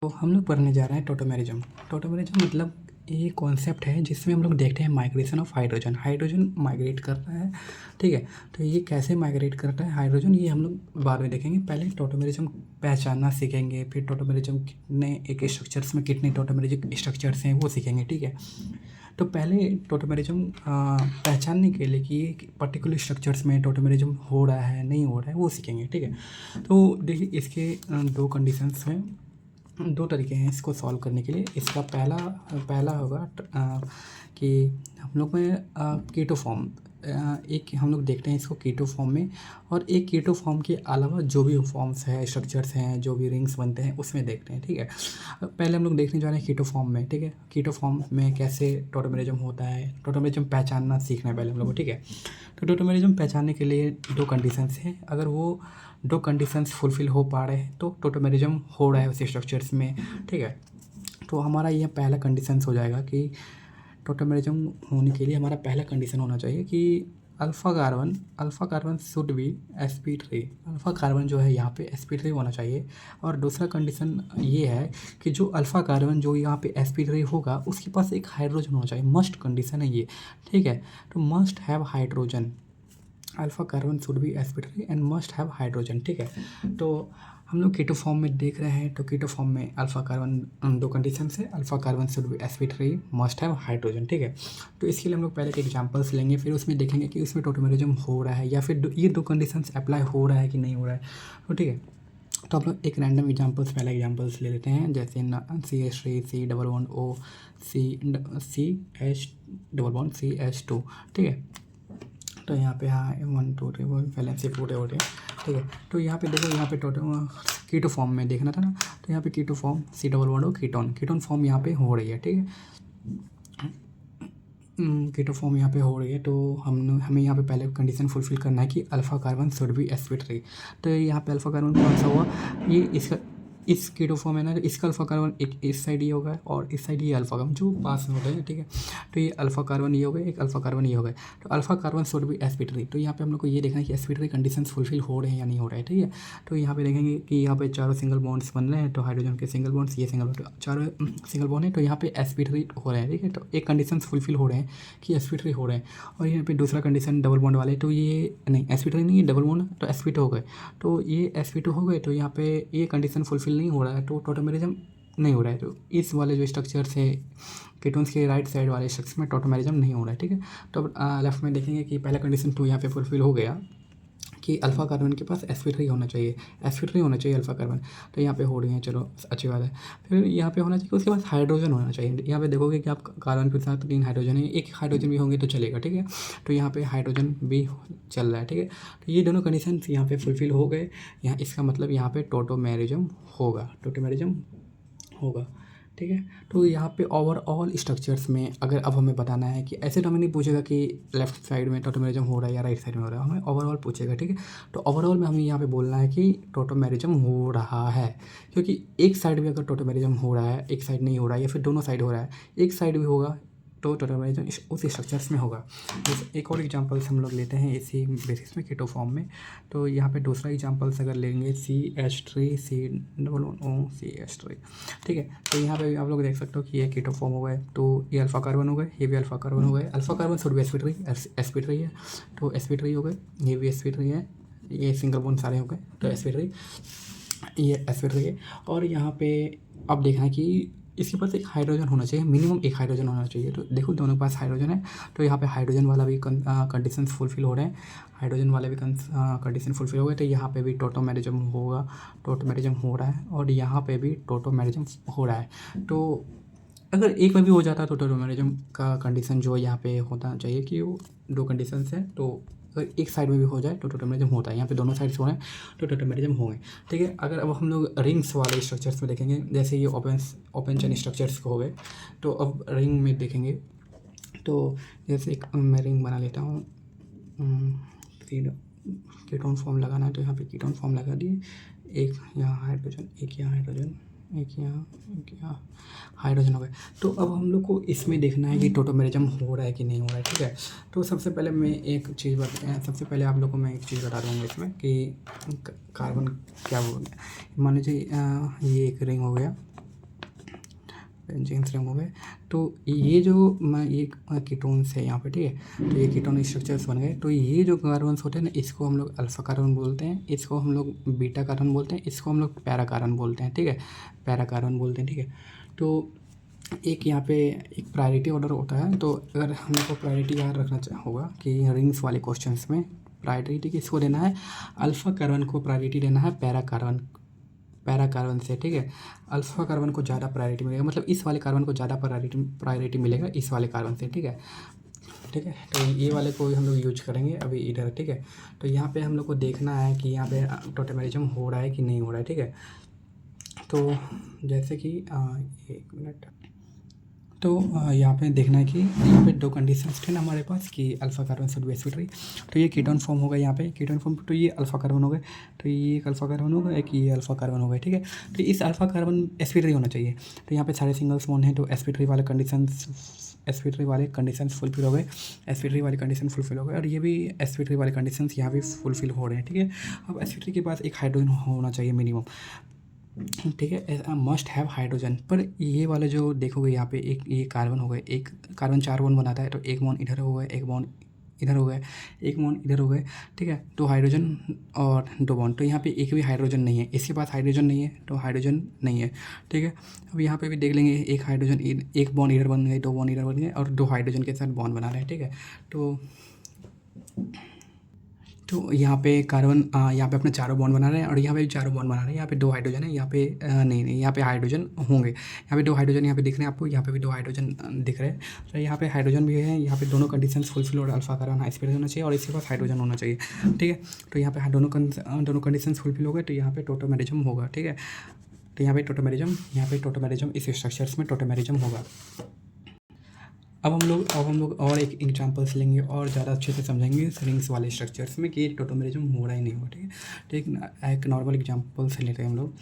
तो हम लोग पढ़ने जा रहे हैं टोटोमेरिज्म। टोटोमेरिज्म मतलब ये कॉन्सेप्ट है जिसमें हम लोग देखते हैं migration of hydrogen. Hydrogen migrate कर रहा है, ठीक है। तो ये कैसे माइग्रेट करता है हाइड्रोजन, ये हम लोग बाद में देखेंगे। पहले टोटोमेरिज्म पहचानना सीखेंगे, फिर टोटोमेरिज्म कितने एक स्ट्रक्चर्स में कितने टोटोमेरिज्म स्ट्रक्चर्स हैं वो सीखेंगे, ठीक है। तो पहले टोटोमेरिज्म पहचानने के लिए कि ये पर्टिकुलर स्ट्रक्चर्स में टोटोमेरिज्म हो रहा है नहीं हो रहा है वो सीखेंगे, ठीक है। तो देखिए इसके दो कंडीशंस हैं, दो तरीके हैं इसको सॉल्व करने के लिए। इसका पहला पहला होगा कि हम लोग में कीटो फॉर्म, एक हम लोग देखते हैं इसको कीटो फॉर्म में, और एक कीटो फॉर्म के अलावा जो भी फॉर्म्स है, स्ट्रक्चर्स हैं, जो भी रिंग्स बनते हैं उसमें देखते हैं, ठीक है। पहले हम लोग देखने जा रहे हैं कीटो फॉर्म में, ठीक है। कीटो फॉर्म में कैसे टोटोमेरिज्म होता है, टोटोमेरिज्म पहचानना सीखना है पहले हम लोग को, ठीक है। तो टोटोमेरिज्म पहचानने के लिए दो कंडीशंस हैं, अगर वो दो कंडीशंस फुलफ़िल हो पा रहे हैं तो टोटोमेरिज्म हो रहा है उसी स्ट्रक्चर्स में, ठीक है। तो हमारा यह पहला कंडीशंस हो जाएगा कि टोटोमेरिज्म होने के लिए हमारा पहला कंडीशन होना चाहिए कि alpha carbon should be sp3। Alpha carbon जो है यहाँ पे sp3 होना चाहिए। और दूसरा कंडीशन ये है कि जो अल्फ़ा कार्बन जो यहाँ पे sp3 होगा उसके पास एक हाइड्रोजन होना चाहिए। मस्ट कंडीशन है ये, ठीक है। तो must have hydrogen, alpha carbon should be sp3 and must have hydrogen, ठीक है। तो हम लोग कीटो फॉर्म में देख रहे हैं, तो कीटो फॉर्म में अल्फ़ा कार्बन दो कंडीशन है, alpha carbon should be sp3 must have hydrogen, ठीक है। तो इसके लिए हम लोग पहले के एग्जांपल्स लेंगे, फिर उसमें देखेंगे कि उसमें टोटोमेरिज्म हो रहा है या फिर ये दो कंडीशंस अप्लाई हो रहा है कि नहीं हो रहा है, तो ठीक है। तो आप लोग एक रैंडम एग्जांपल्स, पहला एग्जांपल्स ले लेते हैं, जैसे CH3 C11O CH2, ठीक है। तो यहाँ पे हाँ 1 2 3 वो बैलेंस पूरे हो रहे हैं, ठीक है। तो यहाँ पे देखो, यहाँ पे टोटल कीटो फॉर्म में देखना था ना, तो यहाँ पे कीटो फॉर्म C11O कीटोन फॉर्म यहाँ पे हो रही है, ठीक है। कीटो फॉर्म यहाँ पे हो रही है, तो हमें यहाँ पे पहले कंडीशन फुलफिल करना है कि alpha carbon should be sp3। तो यहाँ पे अल्फ़ा कार्बन कौन सा हुआ, ये इसका इस कीटो फॉर्म है ना, इसका अल्फ़ा कार्बन एक इस साइड ये होगा और इस साइड ये अल्फ़ा कार्बन जो पास में होते हैं, ठीक है। तो ये अल्फ़ा कार्बन ये हो गए, एक अल्फ़ा कार्बन ये हो गए, तो alpha carbon should be sp3। तो यहाँ पे हम लोग को ये देखना है कि sp3 कंडीशन फुलफिल हो रहे हैं या नहीं हो रहे हैं, ठीक है। तो यहाँ पे देखेंगे कि यहाँ पे चारों सिंगल बॉन्ड्स बन रहे हैं, तो हाइड्रोजन के सिंगल बॉन्ड्स, ये सिंगल बॉन्ड, चारों सिंगल बॉन्ड है, तो यहाँ पे sp3 हो रहे हैं, ठीक है। तो एक कंडीशन फुलफिल हो रहे हैं कि sp3 हो रहे हैं। और यहाँ पे दूसरा कंडीशन डबल बॉन्ड वाले, तो ये नहीं sp3 नहीं, डबल बॉन्ड, तो sp2 हो गए। तो ये sp2 हो गए, तो यहाँ पे ये कंडीशन फुलफिल नहीं हो रहा है, तो टोटोमेरिज्म नहीं हो रहा है। तो इस वाले जो स्ट्रक्चर्स है कीटोन्स के राइट साइड वाले स्ट्रक्चर में टोटोमेरिज्म नहीं हो रहा है, ठीक है। तो अब लेफ्ट में देखेंगे कि पहला कंडीशन तो यहाँ पे फुलफिल हो गया कि अल्फ़ा कार्बन के पास sp3 होना चाहिए, sp3 होना चाहिए अल्फ़ा कार्बन, तो यहाँ पे हो रही है, चलो अच्छी बात है। फिर यहाँ पे होना चाहिए उसके पास हाइड्रोजन होना चाहिए। यहाँ पे देखोगे कि आप कार्बन के साथ 3 हाइड्रोजन है, एक हाइड्रोजन भी होंगे तो चलेगा, ठीक है। तो यहाँ पे हाइड्रोजन भी चल रहा है, ठीक है। तो ये दोनों कंडीशन यहाँ पे फुलफिल हो गए। यहाँ इसका मतलब यहाँ पे टोटोमेरिज्म होगा, ठीक है। तो यहाँ पे ओवरऑल स्ट्रक्चर्स में अगर अब हमें बताना है कि ऐसे तो हमें नहीं पूछेगा कि लेफ्ट साइड में टोटोमेरिज्म हो रहा है या राइट साइड में हो रहा है, हमें ओवरऑल पूछेगा, ठीक है। तो ओवरऑल में हमें यहाँ पे बोलना है कि टोटोमेरिज्म हो रहा है, क्योंकि एक साइड भी अगर टोटोमेरिज्म हो रहा है, एक साइड नहीं हो रहा है, या फिर दोनों साइड हो रहा है, एक साइड भी होगा तो टोटोमेरिज्म उस स्ट्रक्चर्स में होगा। जैसे एक और एग्जांपल्स हम लोग लेते हैं इसी बेसिस में कीटो फॉर्म में। तो यहाँ पे दूसरा एग्जांपल्स अगर लेंगे CH3 C11O CH3, ठीक है। तो यहाँ पे आप लोग देख सकते हो कि ये कीटो फॉर्म हो गए, तो ये अल्फ़ा कार्बन हो गए, ये भी अल्फ़ा कार्बन हो गए। Alpha carbon should be sp3 है, तो sp3 हो गए, ये भी sp3 है, ये सिंगल बॉन्ड सारे हो गए, तो sp3, ये sp3 है। और यहाँ पे अब देखना है कि इसके पास एक हाइड्रोजन होना चाहिए, मिनिमम एक हाइड्रोजन होना चाहिए। तो देखो दोनों के पास हाइड्रोजन है, तो यहाँ पे हाइड्रोजन वाला भी कंडीशन फुलफिल हो रहे हैं, हाइड्रोजन वाले भी कंडीशन फुलफिल हो गए। तो यहाँ पे भी टोटोमेरिज्म होगा, टोटोमेरिज्म हो रहा है, और यहाँ पे भी टोटोमेरिज्म हो रहा है। तो अगर एक में भी हो जाता है तो टोटोमेरिज्म का कंडीशन जो यहाँ पे होना चाहिए कि वो दो कंडीशंस हैं, तो अगर एक साइड में भी हो जाए तो टोटोमेरिज्म होता है। यहाँ पे दोनों साइड हो रहे हैं तो टोटोमेरिज्म होंगे, ठीक है। अगर अब हम लोग रिंग्स वाले स्ट्रक्चर्स में देखेंगे, जैसे ये ओपन चेन स्ट्रक्चर्स को हो गए, तो अब रिंग में देखेंगे, तो जैसे एक मैं रिंग बना लेता हूँ, कीटोन फॉर्म लगाना है तो यहाँ पे कीटोन फॉर्म लगा दिए, एक यहाँ हाइड्रोजन, एक यहाँ हाइड्रोजन, एक यहाँ हाइड्रोजन हो गए। तो अब हम लोग को इसमें देखना है कि टोटोमेरिज्म हो रहा है कि नहीं हो रहा है, ठीक है। तो सबसे पहले आप लोगों को मैं एक चीज़ बता दूँगा इसमें कि कार्बन क्या बोलते हैं। मान लीजिए ये एक रिंग हो गया, बेंजीन्स रिंग हो गए। तो ये जो ये कीटोन्स है यहाँ पे, ठीक है। तो ये कीटोन स्ट्रक्चर्स बन गए। तो ये जो कार्बन्स होते हैं ना, इसको हम लोग अल्फा कार्बन बोलते हैं, इसको हम लोग बीटा कार्बन बोलते हैं, इसको हम लोग पैरा कार्बन बोलते हैं, ठीक है। पैरा कार्बन बोलते हैं, ठीक है। तो एक यहाँ पे एक प्रायोरिटी ऑर्डर होता है। तो अगर हम लोग को प्रायोरिटी याद रखना होगा कि रिंग्स वाले क्वेश्चंस में प्रायोरिटी किसको देना है, अल्फा कार्बन को प्रायोरिटी देना है पैरा कार्बन से, ठीक है। अल्फा कार्बन को ज़्यादा प्रायोरिटी मिलेगा, मतलब इस वाले कार्बन को ज़्यादा प्रायोरिटी मिलेगा इस वाले कार्बन से, ठीक है। ठीक है, तो ये वाले को हम लोग यूज करेंगे अभी इधर, ठीक है। तो यहाँ पे हम लोग को देखना है कि यहाँ पे टोटेमरिज्म हो रहा है कि नहीं हो रहा है, ठीक है। तो जैसे कि 1 मिनट। तो यहाँ पे देखना है कि यहाँ पे 2 कंडीशंस थे ना हमारे पास कि alpha carbon should be sp3। तो ये कीटोन फॉर्म होगा यहाँ पे, कीटोन फॉर्म। तो ये अल्फा कार्बन हो गए, तो ये एक अल्फा कार्बन होगा, एक ये अल्फा कार्बन हो गए, ठीक है। तो इस अल्फा कार्बन sp3 होना चाहिए। तो यहाँ पे सारे सिंगल्स बॉन्ड हैं, तो sp3 वाले कंडीशंस फुलफिल हो गए, sp3 वाले कंडीशन फुलफिल हो गए, और ये भी sp3 वाले कंडीशंस यहाँ भी फुलफिल हो रहे हैं, ठीक है। अब sp3 के पास एक हाइड्रोजन होना चाहिए मिनिमम, ठीक है। Must have hydrogen. पर ये वाले जो देखोगे यहाँ पे एक ये कार्बन हो गए, एक कार्बन 4 बॉन्ड बनाता है, तो एक बॉन्ड इधर हो गए, एक बॉन्ड इधर हो गए, एक बॉन्ड इधर हो गए, ठीक है। 2 हाइड्रोजन और 2 बॉन्ड। तो यहाँ पे एक भी हाइड्रोजन नहीं है, इसके पास हाइड्रोजन नहीं है, तो हाइड्रोजन नहीं है, ठीक है। अब यहाँ पे भी देख लेंगे, एक हाइड्रोजन, एक बॉन्ड इधर बन गए, 2 बॉन्ड इधर बन गए, और 2 हाइड्रोजन के साथ बॉन्ड बना रहे हैं, ठीक है। तो यहाँ पे कार्बन यहाँ पे अपना चारों बॉन्ड बना रहे हैं, और यहाँ पे भी चारों बॉन्ड बना रहे हैं। यहाँ पे 2 हाइड्रोजन है, यहाँ पे नहीं, यहाँ पे हाइड्रोजन होंगे। यहाँ पे 2 हाइड्रोजन यहाँ पे दिख रहे हैं आपको, यहाँ पे भी 2 हाइड्रोजन दिख रहे हैं। तो यहाँ पे हाइड्रोजन भी है, यहाँ पे दोनों कंडीशंस फुलफिल, और अल्फा कार्बन हाई स्पीड होना चाहिए, और इसके पास हाइड्रोजन होना चाहिए, ठीक है। तो यहाँ पे दोनों कंडीशंस फुलफिल हो गए, तो यहाँ पे टोटोमेरिज्म होगा, ठीक है। तो यहाँ पे टोटोमेरिज्म इस स्ट्रक्चर्स में टोटोमेरिज्म होगा। अब हम लोग और एक एग्जांपल्स लेंगे और ज़्यादा अच्छे से समझेंगे रिंग्स वाले स्ट्रक्चर्स में कि टोटोमेरिज्म हो रहा ही नहीं हो, ठीक है। तो एक नॉर्मल एग्जांपल से लेते हैं हम लोग,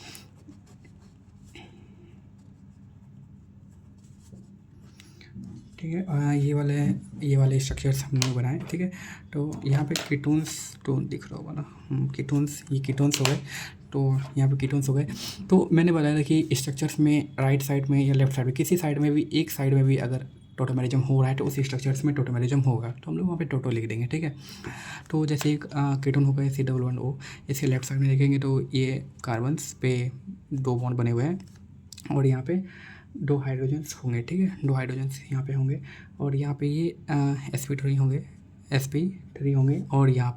ठीक है। ये वाले स्ट्रक्चर्स हमने बनाए, ठीक है। तो यहाँ पे कीटोन्स तो दिख रहा होगा ना, कीटोन्स, ये कीटोन्स हो गए। तो यहाँ पे कीटोन्स हो गए। तो मैंने बताया था कि स्ट्रक्चर्स में राइट साइड में या लेफ्ट साइड में, किसी साइड में भी, एक साइड में भी अगर टोटोमेरिज्म हो रहा है तो उसी स्ट्रक्चर्स में टोटोमेरिज्म होगा। तो हम लोग वहाँ पे टोटो लिख देंगे, ठीक है। तो जैसे एक कीटोन हो गया C11O, इसके लेफ्ट साइड में देखेंगे तो ये कार्बन्स पे 2 बॉन्ड बने हुए हैं, और यहाँ पे 2 हाइड्रोजन्स होंगे, ठीक है। 2 हाइड्रोजन्स यहाँ पे होंगे, और यहाँ पे ये sp3 होंगे, और यहाँ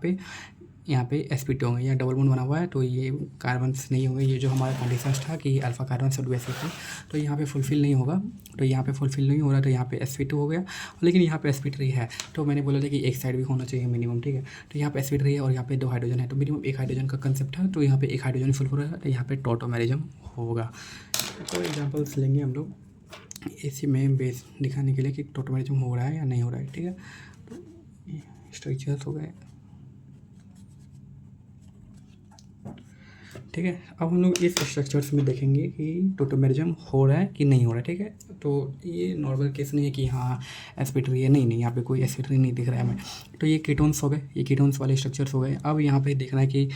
पे sp2 होंगे। यहाँ डबल बॉन्ड बना हुआ है, तो ये कार्बन्स नहीं होंगे। ये जो हमारा कंडीशन था कि alpha carbon should be sp3, तो यहाँ पे फुलफिल नहीं होगा। तो यहाँ पे फुलफिल नहीं हो रहा, तो यहाँ पे sp2 हो गया, लेकिन यहाँ पे sp3 है। तो मैंने बोला था कि एक साइड भी होना चाहिए मिनिमम, ठीक है। तो यहाँ पे sp3 है, और यहाँ पे 2 हाइड्रोजन है, तो मिनिमम 1 हाइड्रोजन का कंसेप्ट है। तो यहाँ पे 1 हाइड्रोजन फुलफिल हो रहा है, तो यहाँ पे टोटोमेरिज्म होगा। तो एग्जाम्पल्स लेंगे हम लोग इसी में बेस दिखाने के लिए कि टोटोमेरिज्म हो रहा है या नहीं हो रहा है, ठीक है। तो स्ट्रक्चर्स हो गए, ठीक है। अब हम लोग इस स्ट्रक्चर्स में देखेंगे कि टोटोमेरिज्म हो रहा है कि नहीं हो रहा है, ठीक है। तो ये नॉर्मल केस नहीं है कि हाँ sp3 है, नहीं, यहाँ पे कोई sp3 नहीं दिख रहा है हमें। तो ये कीटोन्स हो गए, ये कीटोन्स वाले स्ट्रक्चर्स हो गए। अब यहाँ पे देखना है कि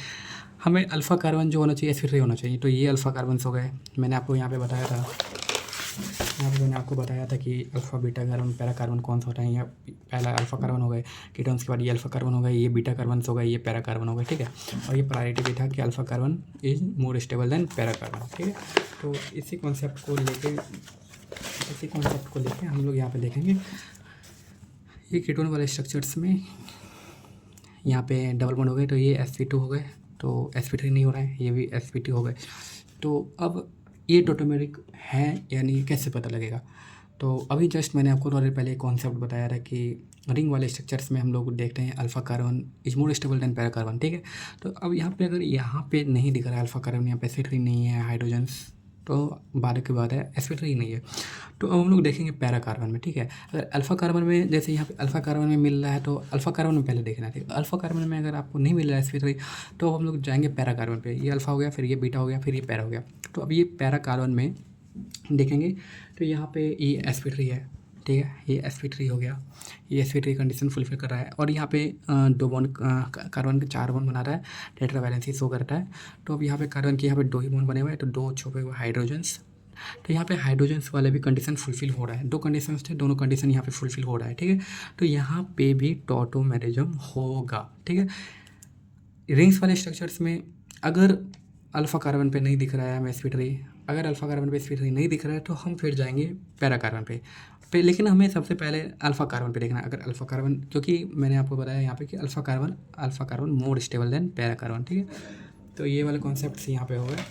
हमें अल्फा कार्बन जो होना चाहिए sp3 होना चाहिए। तो ये अल्फा कार्बन्स हो गए। मैंने आपको यहाँ पे बताया था कि alpha beta carbon para carbon कौन सा होता है। यहाँ पहला अल्फा कार्बन हो गए कीटोन्स के बाद, ये अल्फा कार्बन हो गए, ये बीटा कार्बन्स हो गए, ये पैरा कार्बन हो गए, ठीक है। और ये प्रायोरिटी भी था कि alpha carbon is more stable then para carbon, ठीक है। तो इसी कॉन्सेप्ट को लेके हम लोग यहाँ पे देखेंगे ये कीटोन वाले स्ट्रक्चर्स में। यहाँ पे डबल बॉन्ड हो गए, तो ये sp2 हो गए, तो sp3 नहीं हो रहा है, ये भी sp2 हो गए। तो अब ये टोटोमेरिक है या नहीं, कैसे पता लगेगा। तो अभी जस्ट मैंने आपको थोड़ी देर पहले कॉन्सेप्ट बताया था कि रिंग वाले स्ट्रक्चर्स में हम लोग देखते हैं alpha carbon is more stable then para carbon, ठीक है। तो अब यहाँ पे अगर यहाँ पे नहीं दिख रहा है अल्फा कार्बन, यहाँ पे sp3 नहीं है, हाइड्रोजन्स, तो बाद की बात है, sp3 नहीं है। तो अब हम लोग देखेंगे पैरा कार्बन में, ठीक है। अगर अल्फा कार्बन में, जैसे यहाँ पे अल्फा कार्बन में मिल रहा है, तो अल्फा कार्बन में पहले देखना है, ठीक है। अल्फा कार्बन में अगर आपको नहीं मिल रहा है sp3, तो हम लोग जाएंगे पैरा कार्बन पे। ये अल्फा हो गया, फिर ये बीटा हो गया, फिर ये पैरा हो गया। तो अब ये पैरा कार्बन में देखेंगे तो यहाँ पे ये sp3 है, ठीक है। ये sp3 हो गया, ये sp3 कंडीशन फुलफिल कर रहा है, और यहाँ पे 2 बॉन्ड कार्बन के 4 बॉन्ड बना रहा है, टेट्रा वैलेंसी शो करता है। तो अब यहाँ पे कार्बन के यहाँ पे 2 ही बॉन्ड बने हुए हैं, तो 2 छुपे हुए हाइड्रोजन्स, तो यहाँ पे हाइड्रोजन्स वाले भी कंडीशन फुलफिल हो रहा है, 2 कंडीशंस थे, दोनों कंडीशन यहाँ पे फुलफिल हो रहा है, ठीक है। तो यहाँ पे भी टॉटोमेरिज्म होगा, ठीक है। रिंग्स वाले स्ट्रक्चर्स में अगर अल्फ़ा कार्बन पे नहीं दिख रहा है हमें sp3, अगर अल्फ़ा कार्बन पे sp3 नहीं दिख रहा है तो हम फिर जाएंगे पैरा कार्बन पे लेकिन हमें सबसे पहले अल्फ़ा कार्बन पे देखना है। अगर अल्फ़ा कार्बन, क्योंकि मैंने आपको बताया यहाँ पे कि alpha carbon more stable then para carbon, ठीक है। तो ये वाले कॉन्सेप्ट्स यहाँ पे हो गए।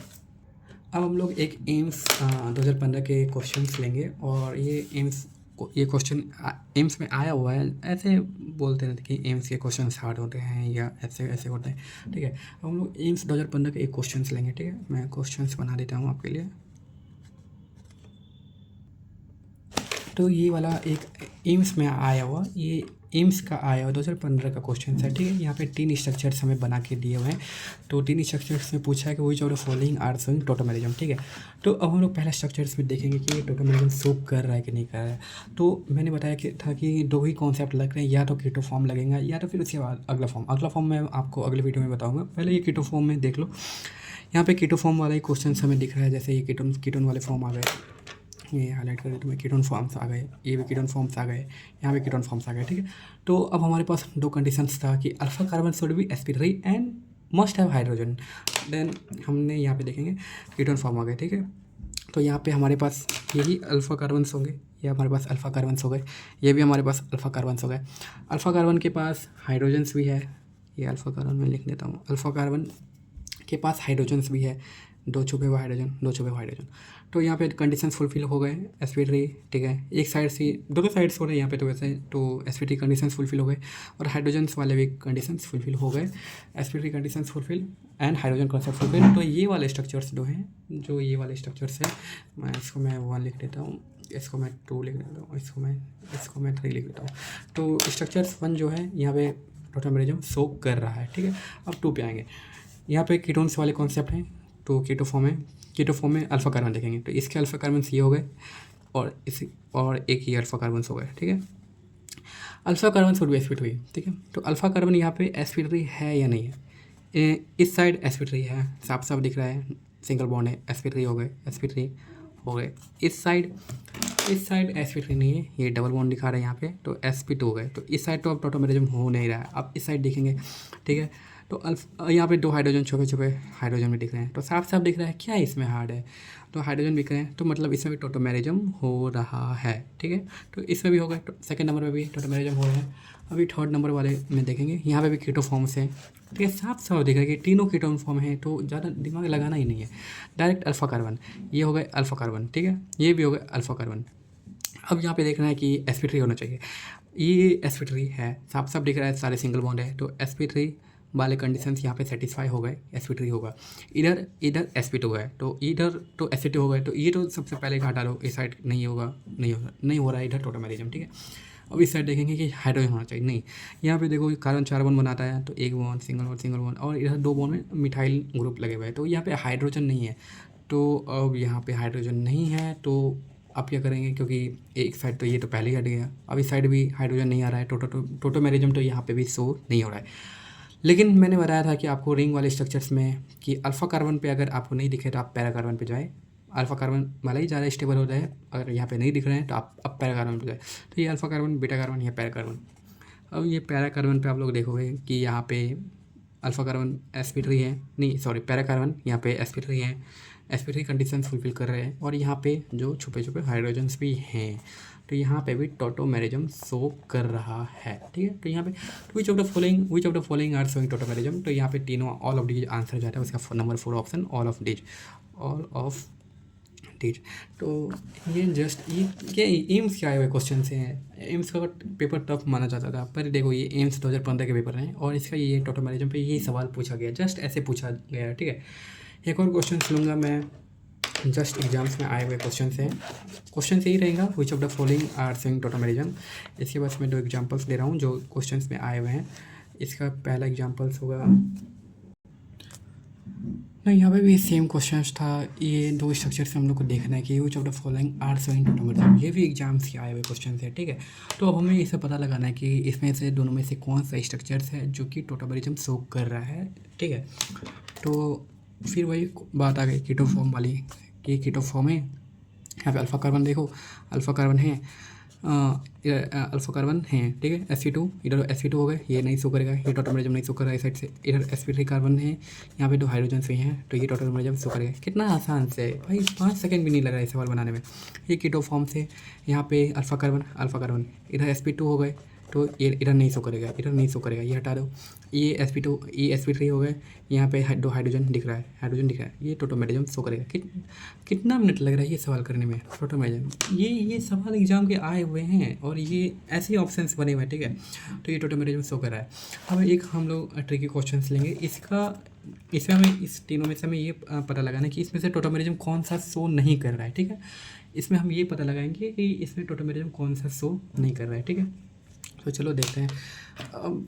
अब हम लोग एक एम्स 2015 के क्वेश्चंस लेंगे और ये क्वेश्चन एम्स में आया हुआ है। ऐसे बोलते रहते कि एम्स के क्वेश्चंस हार्ड होते हैं या ऐसे ऐसे होते हैं, ठीक है। अब हम लोग एम्स 2015 के एक क्वेश्चंस लेंगे, ठीक है। मैं क्वेश्चंस बना देता हूँ आपके लिए। तो ये वाला एक एम्स में आया हुआ, ये एम्स का आया हुआ 2015 का क्वेश्चन है, ठीक है। यहाँ पे 3 स्ट्रक्चर्स हमें बना के दिए हुए हैं। तो 3 स्ट्रक्चर्स में पूछा है कि which of the following are showing tautomerism, ठीक है। तो अब हम लोग पहला स्ट्रक्चर्स में देखेंगे कि टॉटोमेरिज्म शो कर रहा है कि नहीं कर रहा है। तो मैंने बताया कि था कि 2 ही कॉन्सेप्ट लग रहे हैं, या तो कीटो फॉर्म लगेगा या तो फिर उसके बाद अगला फॉर्म मैं आपको अगले वीडियो में बताऊँगा। पहले ये कीटो फॉर्म में देख लो। यहाँ पे कीटो फॉर्म वाला ही क्वेश्चन हमें दिख रहा है, जैसे ये कीटोन वाले फॉर्म आ गए, ये हाईलाइट कर देता हूँ। कीटोन फॉर्म्स आ गए, ये भी कीटोन फॉर्म्स आ गए, यहाँ पे कीटोन फॉर्म्स आ गए, ठीक है। तो अब हमारे पास 2 कंडीशंस था कि alpha carbon should be sp3 and must have hydrogen. Then हमने यहाँ पे देखेंगे कीटोन फॉर्म आ गए, ठीक है। तो यहाँ पे हमारे पास यही अल्फ़ा कार्बन्स होंगे, ये हमारे पास अल्फ़ा कार्बन्स हो गए, ये भी हमारे पास अल्फ़ा कार्बन्स हो गए। अल्फ़ा कार्बन के पास हाइड्रोजन्स भी है, ये अल्फ़ा कार्बन में लिख देता हूँ। अल्फ़ा कार्बन के पास हाइड्रोजन्स भी है, 2 छुपे हुए हाइड्रोजन, 2 छुपे हुए हाइड्रोजन। तो यहाँ पे कंडीशन फुलफिल हो गए, sp3, ठीक है। एक साइड से दोनों साइड्स हो रहे हैं यहाँ पे, तो वैसे तो sp3 कंडीशन फुलफिल हो गए और हाइड्रोजन्स वाले भी कंडीशन फुलफिल हो गए। sp3 condition fulfil and hydrogen concept fulfil. तो ये वाले स्ट्रक्चर्स जो हैं, जो ये वाले स्ट्रक्चर्स हैं, मैं 1 लिख देता हूँ, इसको मैं 2 लिख देता हूँ, इसको मैं 3 लिख देता हूँ। तो स्ट्रक्चर्स 1 जो है यहाँ पे टॉटोमेरिज्म शो कर रहा है, ठीक है। अब 2 पे आएंगे। यहाँ पे कीटोन्स वाले कॉन्सेप्ट हैं, तो कीटो फॉर्म में अल्फ़ा कार्बन देखेंगे, तो इसके अल्फ़ा कार्बन्स ये हो गए और एक ये अल्फ़ा कार्बन्स हो गए, ठीक है। Alpha carbon should be sp3, ठीक है। तो अल्फ़ा कार्बन यहाँ पे sp3 है या नहीं है। इस साइड sp3 है, साफ साफ दिख रहा है, सिंगल बॉन्ड है, sp3 हो गए। इस साइड sp3 नहीं है, ये डबल बॉन्ड दिखा रहा है यहाँ पे, तो sp2 हो गए। तो इस साइड तो अब टॉटोमेरिज्म हो नहीं रहा है। अब इस साइड देखेंगे, ठीक है। तो यहाँ पे 2 हाइड्रोजन छुपे हाइड्रोजन भी दिख रहे हैं, तो साफ साफ दिख रहा है क्या इसमें हार्ड है, तो हाइड्रोजन दिख रहे हैं, तो मतलब इसमें भी टॉटोमेरिज्म हो रहा है, ठीक है। तो इसमें भी होगा, सेकंड नंबर में भी टॉटोमेरिज्म हो रहा है। अभी थर्ड नंबर वाले में देखेंगे, यहाँ पे भी कीटो फॉर्म्स है, ठीक है। साफ साफ दिख रहा है कि तीनों कीटोन फॉर्म है, तो ज़्यादा दिमाग लगाना ही नहीं है, डायरेक्ट अल्फ़ा कार्बन। ये हो गए अल्फ़ा कार्बन, ठीक है, ये भी हो गए अल्फ़ा कार्बन। अब यहाँ पे देखना है कि sp3 होना चाहिए, ये sp3 है, साफ साफ दिख रहा है, सारे सिंगल बॉन्ड है, तो sp3 वाले कंडीशंस यहाँ पे सेटिस्फाई हो गए, sp3 होगा। इधर sp2 है, तो इधर तो sp2 हो गए, तो ये तो सबसे पहले हटा लो, इस साइड नहीं होगा, नहीं हो रहा है इधर टॉटोमेरिज्म, ठीक है। अब इस साइड देखेंगे कि हाइड्रोजन होना चाहिए, नहीं। यहाँ पे देखो कार्बन 4 बॉन्ड बनाता है, तो एक बॉन्ड सिंगल बॉन्ड और इधर 2 बॉन्ड में मिथाइल ग्रुप लगे हुए हैं, तो यहाँ पे हाइड्रोजन नहीं है। तो अब यहाँ पे हाइड्रोजन नहीं है, तो आप क्या करेंगे, क्योंकि एक साइड तो ये तो पहले ही हट गया, अब इस साइड भी हाइड्रोजन नहीं आ रहा है, टोटोमेरिज्म तो यहाँ पे भी शो नहीं हो रहा है। लेकिन मैंने बताया था कि आपको रिंग वाले स्ट्रक्चर्स में कि अल्फ़ा कार्बन पे अगर आपको नहीं दिखे तो आप पैरा कार्बन पे जाए, अल्फ़ा कार्बन वाला ही ज़्यादा स्टेबल होता है। अगर यहाँ पे नहीं दिख रहे हैं तो आप अब पैरा कार्बन पे जाए, तो ये अल्फ़ा कार्बन, बीटा कार्बन, या पैरा कार्बन। अब ये पैरा कार्बन पे आप लोग देखोगे कि यहाँ पे अल्फ़ा कार्बन sp3 है, नहीं सॉरी, पैरा कार्बन यहाँ पे sp3 है, sp3 कंडीशन फुलफिल कर रहे हैं, और यहाँ पे जो छुपे हाइड्रोजन्स भी हैं, तो यहाँ पे भी टॉटोमेरिज्म शो कर रहा है, ठीक है। तो यहाँ पे which of the following are showing tautomerism, तो यहाँ पे तीनों ऑल ऑफ डीज आंसर जाता है, उसका नंबर 4 ऑप्शन ऑल ऑफ डीज। तो ये जस्ट ये एम्स के आए हुए क्वेश्चन से हैं। एम्स का पेपर टफ माना जाता था, पर देखो ये एम्स 2015 के पेपर हैं और इसका ये टॉटोमेरिज्म पे यही सवाल पूछा गया, जस्ट ऐसे पूछा गया, ठीक है। एक और क्वेश्चन लूँगा मैं, जस्ट एग्जाम्स में आए हुए क्वेश्चन से, क्वेश्चन यही रहेगा, which of the following are showing tautomerism. इसके बाद मैं 2 एग्जाम्पल्स दे रहा हूँ जो क्वेश्चन में आए हुए हैं। इसका पहला एग्जाम्पल्स होगा, नहीं, यहाँ पे भी सेम क्वेश्चंस था। ये 2 स्ट्रक्चर से हम लोग को देखना है कि which of the following are showing tautomerism, ये भी एग्जाम्स के आए हुए क्वेश्चन है, ठीक है। तो अब हमें इसे पता लगाना है कि इसमें से दोनों में से कौन सा स्ट्रक्चर्स है जो कि टॉटोमेरिज्म शो कर रहा है, ठीक है। तो फिर वही बात आ गई कीटो फॉर्म वाली कि कीटो फॉर्म है यहाँ पे अल्फ़ा कार्बन देखो, अल्फ़ा कार्बन है, अल्फ़ा कार्बन है, ठीक है। sp2 इधर sp2 हो गए, ये नहीं शो करेगा, ये टॉटोमेरिज्म नहीं शो कर रहा है इस साइड से। इधर sp3 कार्बन है, यहाँ पे 2 हाइड्रोजन से हैं, तो ये टॉटोमेरिज्म शो करेगा। कितना आसान से भाई, 5 सेकंड भी नहीं लग रहा है सवाल बनाने में। ये कीटो फॉर्म से यहाँ पे अल्फ़ा कार्बन इधर sp2 हो गए, तो ये इधर नहीं शो करेगा, इधर नहीं शो करेगा, ये हटा दो। ये sp2 ये sp3 हो गए, यहाँ पे 2 हाइड्रोजन दिख रहा है, ये टोटोमेरिज्म शो करेगा। कितना मिनट लग रहा है ये सवाल करने में, टोटोमेरिज्म। ये सवाल एग्जाम के आए हुए हैं और ये ऐसे ही ऑप्शंस बने हुए हैं, ठीक है। तो ये टोटोमेरिज्म शो कर रहा है। अब एक हम लोग ट्रिकी क्वेश्चंस लेंगे, इसमें हमें इस तीनों में से हमें ये पता लगाना है कि इसमें से टोटोमेरिज्म कौन सा शो नहीं कर रहा है, ठीक है। इसमें हम ये पता लगाएंगे कि इसमें टोटोमेरिज्म कौन सा शो नहीं कर रहा है, ठीक है। तो चलो देखते हैं।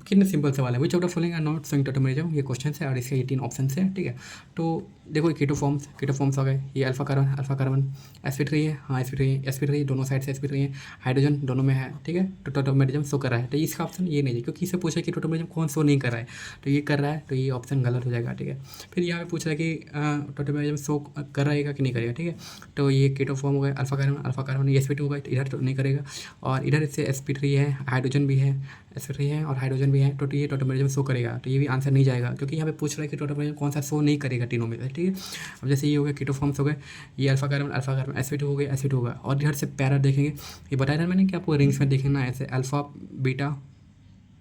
कितने सिंपल सवाल है। Which of the following are not showing tautomerism, ये क्वेश्चन है और इसके 18 ऑप्शन है, ठीक है। तो देखो कीटो फॉर्म्स हो गए, ये अल्फ़ा कार्बन sp3 है, हाँ sp3 दोनों साइड से sp3 है, हाइड्रोजन दोनों में है, ठीक है। तो टोटोमेरिज्म शो कर रहा है, तो इसका ऑप्शन ये नहीं है, क्योंकि इससे पूछा कि टोटोमेरिज्म कौन शो नहीं कर रहा है, तो ये कर रहा है, तो ये ऑप्शन गलत हो जाएगा, ठीक है। फिर यहाँ पे पूछ रहा है कि टोटोमेरिज्म शो करेगा कि नहीं करेगा, ठीक है। तो ये कीटो फॉर्म हो गया, अल्फ़ा कार्बन ये sp2 हो गया, तो इधर तो नहीं करेगा, और इधर से sp3 है, हाइड्रोजन भी है, sp3 है और हाइड्रोजन भी है, तो ये टोटोमेरिज्म शो करेगा, तो ये भी आंसर नहीं जाएगा, क्योंकि यहाँ पे पूछ रहा है कि टोटोमेरिज्म कौन सा शो नहीं करेगा तीनों में से, ठीक है। अब जैसे ये हो गया कीटो फॉर्म्स हो गए, ये अल्फ़ा कार्बन sp2 हो गया, sp2 होगा, और इधर से पैरा देखेंगे, ये बताया था मैंने कि आपको रिंग्स में देखना है, ऐसे अल्फ़ा बीटा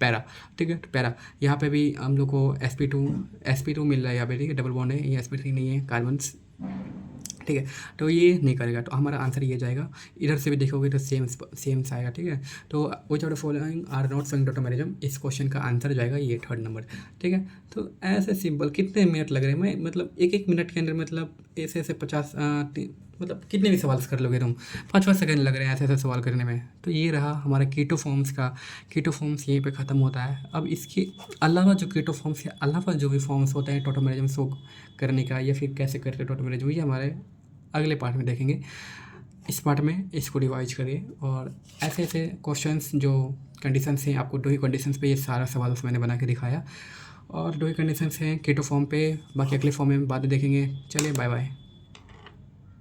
पैरा, ठीक है। तो पैरा यहाँ पे भी हम लोग को sp2 मिल रहा है यहाँ पे, ठीक है, डबल बॉन्ड है, ये sp3 नहीं है, कार्बन, ठीक है। तो ये नहीं करेगा, तो हमारा आंसर ये जाएगा। इधर से भी देखोगे तो सेम आएगा, ठीक है। तो which of the following are not showing tautomerism, इस क्वेश्चन का आंसर जाएगा ये 3rd नंबर, ठीक है। तो ऐसे सिंपल, कितने मिनट लग रहे हैं, मैं मतलब एक मिनट के अंदर मतलब ऐसे 50 मतलब कितने भी सवाल कर लोगे तुम, 5 सेकंड लग रहे हैं ऐसे सवाल करने में। तो ये रहा हमारा कीटो फॉर्म्स यहीं पे ख़त्म होता है। अब इसके अलावा जो कीटो फॉर्म्स के अलावा जो भी फॉर्म्स होते हैं टोटोमेरिज्म शो करने का, या फिर कैसे करते हैं टोटोमेरिज्म, ये हमारे अगले पार्ट में देखेंगे। इस पार्ट में इसको रिवाइज करिए, और ऐसे ऐसे क्वेश्चंस जो कंडीशंस हैं, आपको 2 ही कंडीशंस पे ये सारा सवाल मैंने बना के दिखाया, और 2 ही कंडीशंस हैं कीटो फॉर्म पे, बाकी अगले फॉर्म में बाद में देखेंगे। चलिए बाय बाय।